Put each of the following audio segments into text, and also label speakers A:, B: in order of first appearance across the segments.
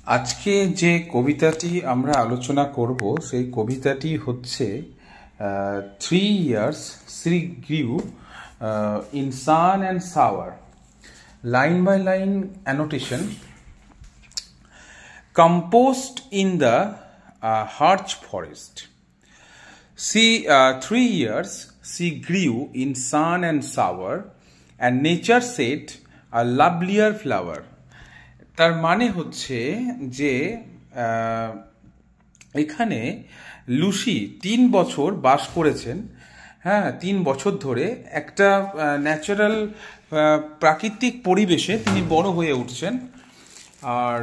A: আজকে যে কবিতাটি আমরা আলোচনা করব সেই কবিতাটি হচ্ছে 3 years she grew in sun and shower. Line by line annotation. Composed in the Harch forest. 3 years she grew in sun and shower, and nature set a lovelier flower. তার মানে হচ্ছে যে এখানে লুসি 3 বছর বাস করেছেন। হ্যাঁ, 3 বছর ধরে একটা ন্যাচারাল প্রাকৃতিক পরিবেশে তিনি বড় হয়ে উঠছেন। আর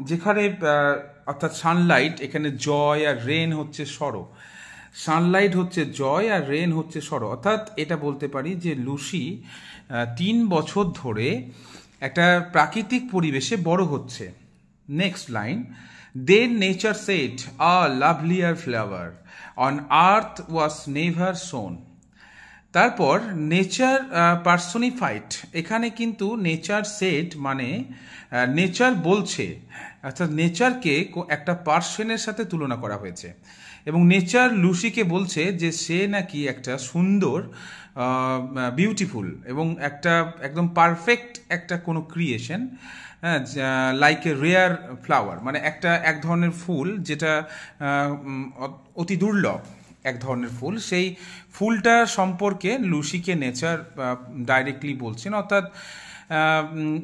A: যেখানে অর্থাৎ সানলাইট, এখানে জয় আর রেন হচ্ছে স্বর। সানলাইট হচ্ছে জয় আর রেন হচ্ছে স্বর, অর্থাৎ এটা বলতে পারি যে লুসি 3 বছর ধরে একটা প্রাকৃতিক পরিবেশে বড় হচ্ছে। Next line, then nature set a lovelier flower on earth was never sown. তারপর নেচার পার্সোনিফাইড, এখানে কিন্তু নেচার সেট মানে নেচার বলছে, অর্থাৎ নেচারকে একটা পার্সনের সাথে তুলনা করা হয়েছে এবং নেচার লুসিকে বলছে যে সে নাকি একটা সুন্দর, বিউটিফুল এবং একটা একদম পারফেক্ট একটা কোনো creation, like a rare flower, মানে এক ধরনের ফুল যেটা অতি দুর্লভ এক ধরনের ফুল। সেই ফুলটা সম্পর্কে লুসিকে নেচার ডাইরেক্টলি বলছেন, অর্থাৎ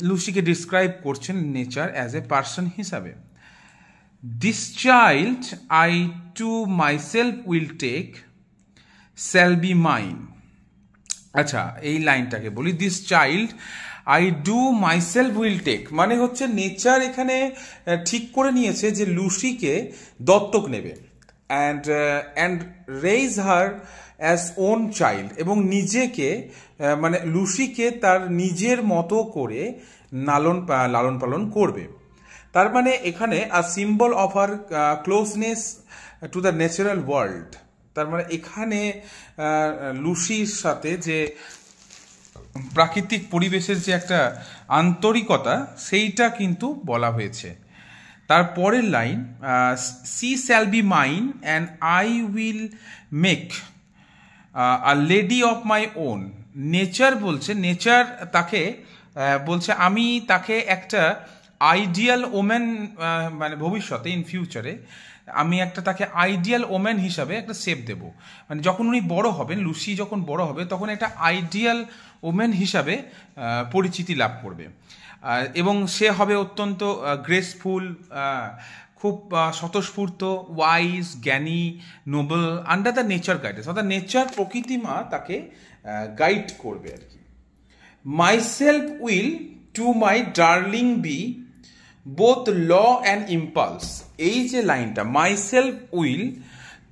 A: লুসিকে ডিসক্রাইব করছেন নেচার অ্যাজ এ পার্সন হিসাবে। This child I to myself will take shall be mine. আচ্ছা, এই লাইনটাকে বলি, this child I do myself will take, মানে হচ্ছে নেচার এখানে ঠিক করে নিয়েছে যে লুসিকে দত্তক নেবে and raise her as own child, এবং নিজেকে মানে লুসিকে তার নিজের মতো করে লালন পালন করবে। তার মানে এখানে a symbol of her closeness to the natural world. তার মানে এখানে লুসির সাথে যে প্রাকৃতিক পরিবেশের যে একটা আন্তরিকতা, সেইটা কিন্তু বলা হয়েছে। তারপরের line, she shall be mine and I will make a lady of my own. Nature বলছে, নেচার তাকে বলছে আমি তাকে একটা আইডিয়াল ওমেন, মানে ভবিষ্যতে ইন ফিউচারে আমি তাকে আইডিয়াল ওমেন হিসাবে একটা শেপ দেব। মানে যখন উনি বড় হবেন, লুসি যখন বড় হবে, তখন একটা আইডিয়াল ওমেন হিসাবে পরিচিতি লাভ করবে এবং সে হবে অত্যন্ত গ্রেসফুল, খুব স্বতঃস্ফূর্ত, ওয়াইজ, জ্ঞানী, noble, under the nature guidance, অর্থাৎ নেচার প্রকৃতিমা তাকে গাইড করবে আর কি। Myself will to my darling be both law and impulse. এই যে লাইনটা, myself will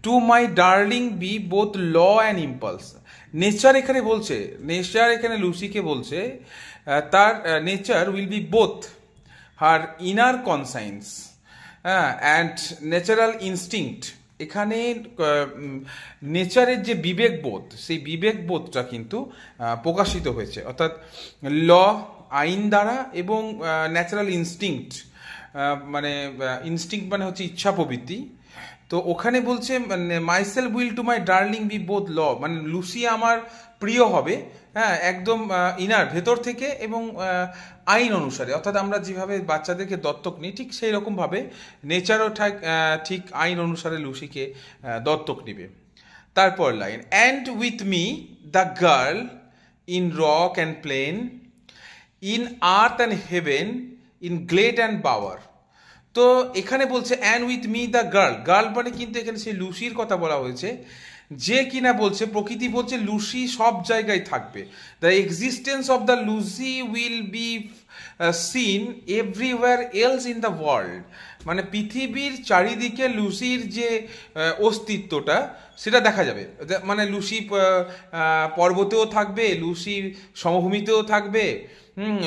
A: to my darling be both law and impulse, nature এখানে বলছে, নেচার এখানে লুসিকে বলছে তার nature will be both her inner conscience and natural instinct. এখানে নেচারের যে বিবেকবোধ, সেই বিবেকবোধটা কিন্তু প্রকাশিত হয়েছে, অর্থাৎ ল, আইন দ্বারা, এবং ন্যাচারাল ইনস্টিংক্ট, মানে ইনস্টিংক্ট মানে হচ্ছে ইচ্ছা প্রবৃত্তি। তো ওখানে বলছে myself will to my darling be both law, মানে লুসি আমার প্রিয় হবে, হ্যাঁ, একদম ইনার, ভেতর থেকে, এবং আইন অনুসারে, অর্থাৎ আমরা যেভাবে বাচ্চাদেরকে দত্তক নিই ঠিক সেই রকমভাবে নেচারও ঠিক আইন অনুসারে লুসিকে দত্তক নিবে। তারপর line, and with me the girl in rock and plain, in earth and heaven, in glade and bower. তো এখানে বলছে and with me the girl, girl মানে কিন্তু এখানে সেই লুসির কথা বলা হয়েছে, যে কিনা বলছে, প্রকৃতি বলছে লুসি সব জায়গায় থাকবে। The existence of the Lucy will be seen everywhere else in the world, মানে পৃথিবীর চারিদিকে লুসির যে অস্তিত্বটা সেটা দেখা যাবে। মানে লুসি পর্বতেও থাকবে, লুসি সমভূমিতেও থাকবে,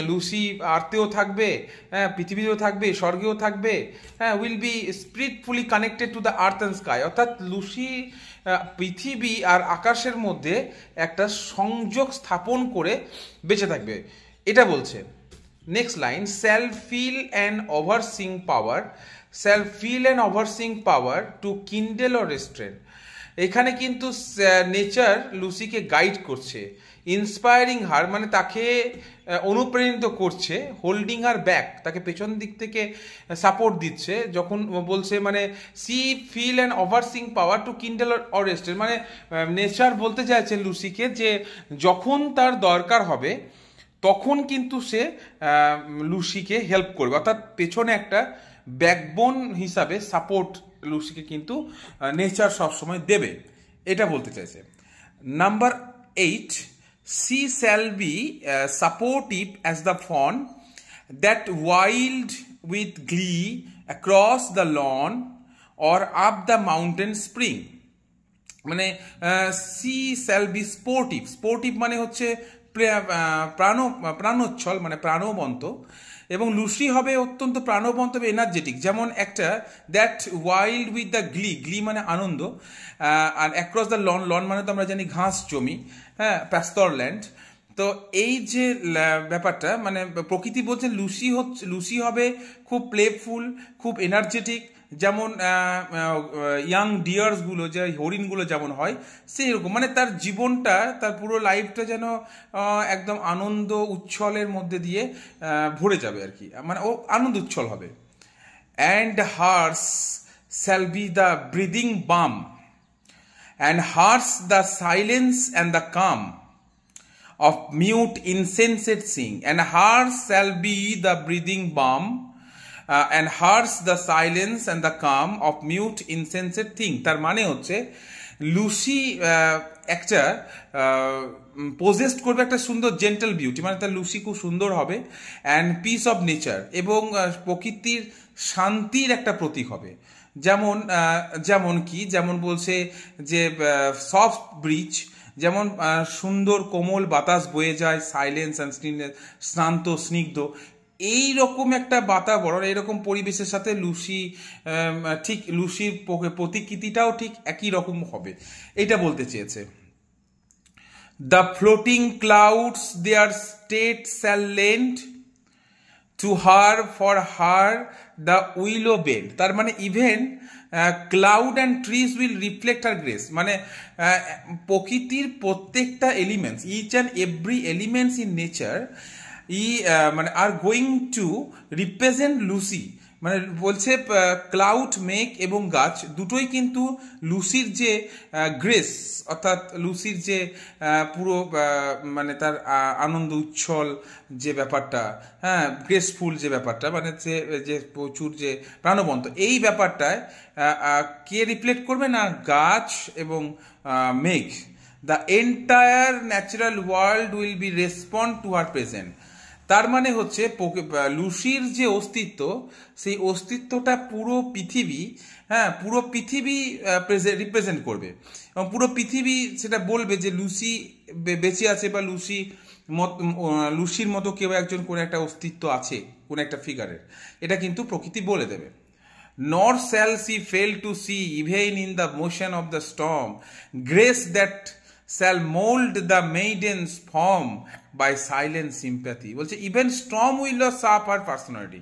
A: লুসি আর্থেও থাকবে, হ্যাঁ, পৃথিবীতেও থাকবে, স্বর্গেও থাকবে, হ্যাঁ, will be spiritfully connected to the earth and sky, অর্থাৎ লুসি পৃথিবী আর আকাশের মধ্যে একটা সংযোগ স্থাপন করে বেঁচে থাকবে, এটা বলছে। Next line, shall feel an overseeing power, shall feel an overseeing power to kindle or restrain. এখানে কিন্তু নেচার লুসিকে গাইড করছে, ইন্সপায়ারিং হার মানে তাকে অনুপ্রাণিত করছে, হোল্ডিং হার ব্যাক তাকে পেছন দিক থেকে সাপোর্ট দিচ্ছে, যখন বলছে মানে she feel and overseeing power to kindle or rested, মানে নেচার বলতে চাইছে লুসিকে যে যখন তার দরকার হবে তখন কিন্তু সে লুসিকে হেল্প করবে, অর্থাৎ পেছনে একটা ব্যাকবোন হিসাবে সাপোর্ট লুসিকে কিন্তু নেচার সবসময় দেবে, এটা বলতে চাইছে। Number 8, she shall be supportive as the fawn that wild with glee across the lawn or up the mountain spring. মানে she shall be sportive, sportive মানে হচ্ছে প্রাণোচ্ছল মানে প্রাণবন্ত, এবং লুসি হবে অত্যন্ত প্রাণবন্ত এনার্জেটিক, যেমন একটা দ্যাট ওয়াইল্ড উইথ দ্য গ্লি মানে আনন্দ, আর অ্যাক্রস দ্য লন মানে তো আমরা জানি ঘাস জমি, হ্যাঁ, প্যাস্তর ল্যান্ড। তো এই যে ব্যাপারটা মানে প্রকৃতি বলছে লুসি হবে খুব প্লেফুল, খুব এনার্জেটিক, যেমন ইয়াং ডিয়ার্সগুলো যে হরিণগুলো যেমন হয় সেই রকম, মানে তার জীবনটা তার পুরো লাইফটা যেন একদম আনন্দ উচ্ছলের মধ্যে দিয়ে ভরে যাবে আর কি, মানে ও আনন্দ উচ্ছল হবে। And hers shall be the breathing balm and hers the silence and the calm of mute insensate sing, and hers shall be the breathing balm and hers the silence and the calm of mute insensate thing. তার মানে হচ্ছে Lucy একটা পোজেস্ট করবে একটা সুন্দর gentle beauty, মানে তার Lucy খুব সুন্দর হবে, অ্যান্ড পিস অফ নেচার এবং প্রকৃতির শান্তির একটা প্রতীক হবে। যেমন কি, যেমন বলছে যে সফট ব্রিজ, যেমন সুন্দর কোমল বাতাস বয়ে যায়, সাইলেন্স অ্যান্ড শান্ত স্নিগ্ধ, এই রকম একটা বাতাবরণ, এইরকম পরিবেশের সাথে লুসির প্রতিকৃতিটাও ঠিক একই রকম হবে, এটা বলতে চেয়েছে। The floating clouds their state shall lend to her for her the willow bend, তার মানে even cloud and trees will reflect her grace, মানে প্রকৃতির প্রত্যেকটা elements, each and every elements in nature মানে are going to represent Lucy, মানে বলছে cloud, মেঘ এবং গাছ দুটোই কিন্তু লুসির যে গ্রেস, অর্থাৎ লুসির যে পুরো মানে তার আনন্দ উচ্ছল যে ব্যাপারটা, হ্যাঁ, গ্রেসফুল যে ব্যাপারটা, মানে যে প্রচুর যে প্রাণবন্ত, এই ব্যাপারটায় কে রিফ্লেক্ট করবে না, গাছ এবং মেঘ। The entire natural world will be respond to her present, তার মানে হচ্ছে লুসির যে অস্তিত্ব, সেই অস্তিত্বটা পুরো পৃথিবী, হ্যাঁ, পুরো পৃথিবী রিপ্রেজেন্ট করবে, এবং পুরো পৃথিবী সেটা বলবে যে লুসি বেঁচে আছে, বা লুসির মতো কেউ একজন কোনো একটা অস্তিত্ব আছে, কোনো একটা ফিগারের, এটা কিন্তু প্রকৃতি বলে দেবে। Nor shall she fail to see, even in the motion of the storm, grace that shall mold the maiden's form by silent sympathy. বলছে ইভেন স্টর্ম উইল নট সাপ হার পার্সোনালিটি,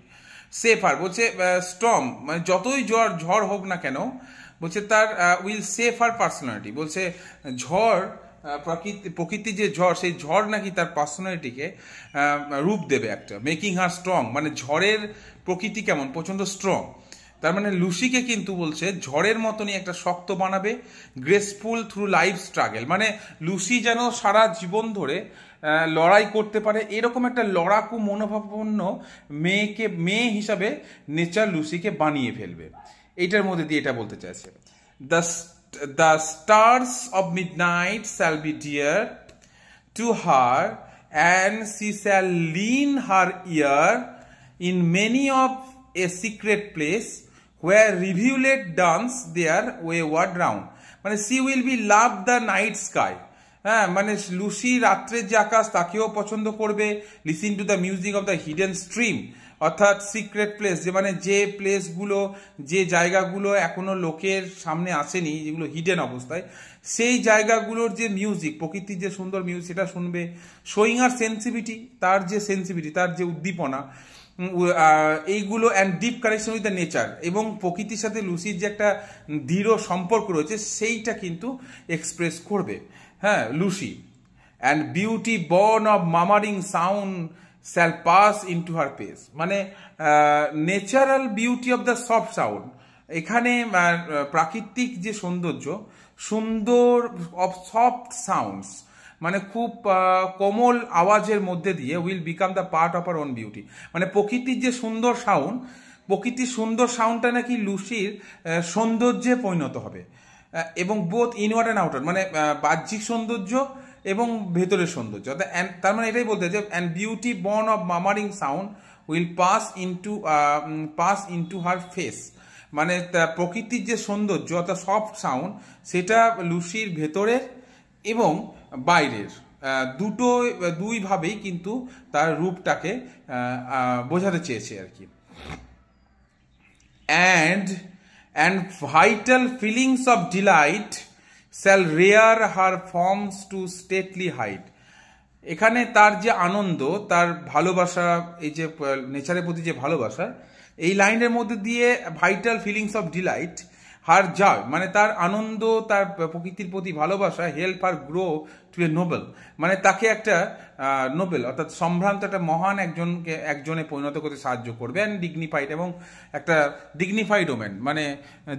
A: সেফ হার, বলছে স্টর্ম মানে যতই ঝড় হোক না কেন, বলছে তার উইল সেফ হার পার্সোনালিটি, বলছে ঝড় প্রকৃতির যে ঝড়, সেই ঝড় নাকি তার পার্সোনালিটিকে রূপ দেবে একটা, মেকিং হার স্ট্রং, মানে ঝড়ের প্রকৃতি কেমন, প্রচন্ড স্ট্রং, তার মানে লুসিকে কিন্তু বলছে ঝড়ের মতনই একটা শক্ত বানাবে, গ্রেসফুল থ্রু লাইফ স্ট্রাগল, মানে লুসি যেন সারা জীবন ধরে লড়াই করতে পারে, এরকম একটা লড়াকু মনোভাবাপন্ন মেয়ে হিসাবে নেচার লুসিকে বানিয়ে ফেলবে, এইটার মধ্যে দিয়ে এটা বলতে চাইছে। The stars of midnight shall be dear to her and she shall lean her ear in many of a secret place where rivulet dance their wayward round, মানে she will be love the night sky, হ্যাঁ, মানে Lucy রাত্রের যে আকাশ তাকেও পছন্দ করবে, listen to the music of the hidden stream অর্থাৎ secret place, যে মানে যে প্লেসগুলো, যে জায়গাগুলো এখনো লোকের সামনে আসেনি, যেগুলো হিডেন অবস্থায়, সেই জায়গাগুলোর যে মিউজিক, প্রকৃতির যে সুন্দর মিউজিক সেটা শুনবে। শোয়িং আর সেন্সিভিটি, তার যে সেন্সিভিটি, তার যে উদ্দীপনা, এইগুলো and deep connection with the nature, এবং প্রকৃতির সাথে লুসির যে একটা দৃঢ় সম্পর্ক রয়েছে সেইটা কিন্তু এক্সপ্রেস করবে, হ্যাঁ, Lucy. And beauty born of murmuring sound shall pass into her face, মানে natural beauty of the soft sound, এখানে প্রাকৃতিক যে সৌন্দর্য, সুন্দর অফ সফট সাউন্ডস, মানে খুব কোমল আওয়াজের মধ্যে দিয়ে will become the part of her own beauty, মানে প্রকৃতির যে সুন্দর সাউন্ড, প্রকৃতির সুন্দর সাউন্ডটা নাকি লুসির সৌন্দর্যে পরিণত হবে, এবং বোথ ইনওয়ার্ড অ্যান্ড আউটার, মানে বাহ্যিক সৌন্দর্য এবং ভেতরের সৌন্দর্য। তার মানে এটাই বলতে যে and beauty born of murmuring sound will pass into her face, মানে প্রকৃতির যে সৌন্দর্য অর্থাৎ সফট সাউন্ড, সেটা লুসির ভেতরের এবং বাইরের দুইভাবেই কিন্তু তার রূপটাকে বোঝাতে চেয়েছে আর কি। and vital feelings of delight shall rear her forms to stately height, এখানে তার যে আনন্দ, তার ভালোবাসা, এই যে নেচারের প্রতি যে ভালোবাসা, এই লাইনের মধ্যে দিয়ে ভাইটাল ফিলিংস অফ ডিলাইট হার জয়, মানে তার আনন্দ, তার প্রকৃতির প্রতি ভালোবাসা, হেল্প আর গ্রো টু এ নোবেল, মানে তাকে একটা নোবেল অর্থাৎ সম্ভ্রান্ত একটা মহান একজনে পরিণত করতে সাহায্য করবে, অ্যান্ড ডিগনিফাইড, এবং একটা ডিগনিফাইড ওমেন, মানে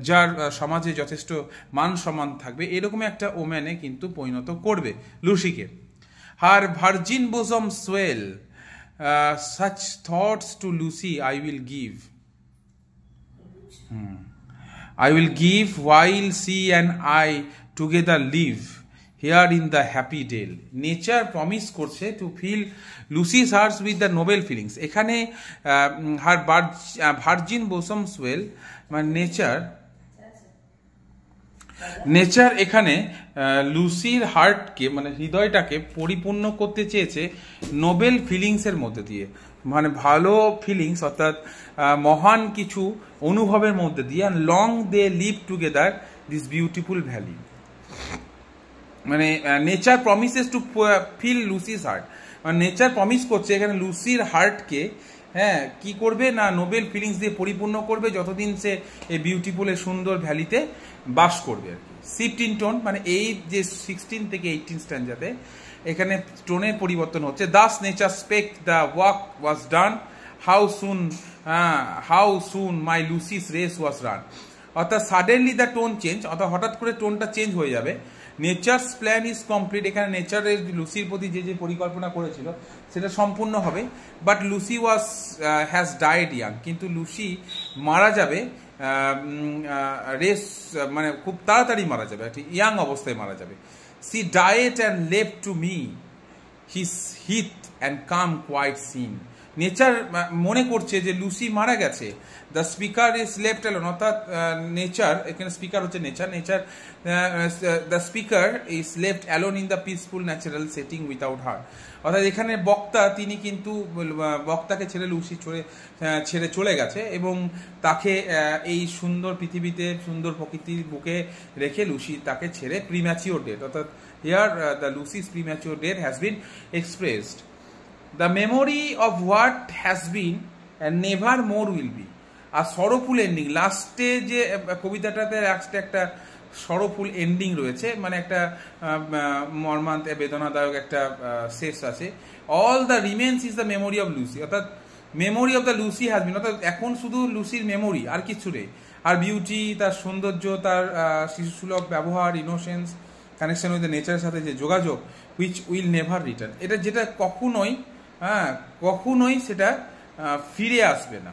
A: যার সমাজে যথেষ্ট মান সম্মান থাকবে, এরকম একটা ওমেনে কিন্তু পরিণত করবে লুসিকে। Her virgin bosom swell such thoughts to Lucy I will give, I will give while she and I together live here in the happy dale. Nature promise করছে to fill Lucy's heart with the noble feelings. এখানে her virgin bosom swell, মানে nature এখানে লুসির হার্টকে, মানে হৃদয়টাকে পরিপূর্ণ করতে চেয়েছে Nobel ফিলিংসের মধ্যে দিয়ে, মানে ভালো ফিলিংস অর্থাৎ মহান কিছু অনুভবের মধ্যে দিয়ে। And long they live together this beautiful valley, মানে nature promises to fill Lucy's heart, মানে নেচার প্রমিস করছে এখানে লুসির হার্টকে, হ্যাঁ, কি করবে না নোবেল ফিলিংস দিয়ে পরিপূর্ণ করবে যতদিন সে এই বিউটিফুল এ সুন্দর ভ্যালিতে বাস করবে আর কি। শিফট ইন টোন, মানে এই যে 16 থেকে 18 স্ট্যান্ডাতে এখানে টোনের পরিবর্তন হচ্ছে। Thus nature spake the work was done, how soon my Lucy's race was run, অর্থাৎ সাডেনলি দ্য টোন চেঞ্জ, অর্থাৎ হঠাৎ করে টোনটা চেঞ্জ হয়ে যাবে। নেচার্স প্ল্যান ইজ কমপ্লিট, এখানে নেচারের লুসির প্রতি যে পরিকল্পনা করেছিল সেটা সম্পূর্ণ হবে। But Lucy has died young, কিন্তু লুসি মারা যাবে রেস, মানে খুব তাড়াতাড়ি মারা যাবে, একটি ইয়াং অবস্থায় মারা যাবে। She died and left to me his heath and calm quiet scene, nature মনে করছে যে লুসি মারা গেছে। The speaker is left alone, অর্থাৎ নেচার, এখানে স্পিকার হচ্ছে nature, the speaker is left alone in the peaceful natural setting without her, অর্থাৎ এখানে বক্তা, তিনি কিন্তু বক্তাকে ছেড়ে লুসি ছেড়ে চলে গেছে, এবং তাকে এই সুন্দর পৃথিবীতে সুন্দর প্রকৃতির বুকে রেখে লুসি তাকে ছেড়ে প্রিম্যাচিওর ডেথ, অর্থাৎ here the Lucy's premature death has been expressed. The memory of what has been and never more will be, আর সরফুল এন্ডিং, লাস্টে যে কবিতাটাতে লাস্টে একটা সরফুল এন্ডিং রয়েছে, মানে একটা বেদনাদায়ক একটা শেষ আছে। All the remains is the memory of Lucy, অর্থাৎ memory of the Lucy has been, অর্থাৎ এখন শুধু লুসির মেমোরি, আর কিছু নেই। আর বিউটি, তার সৌন্দর্য, তার শিশুসুলভ ব্যবহার, ইনোসেন্স, কানেকশন উইথ দ্য নেচারের সাথে যে যোগাযোগ, হুইচ উইল নেভার রিটার্ন, এটা যেটা কখনোই সেটা ফিরে আসবে না।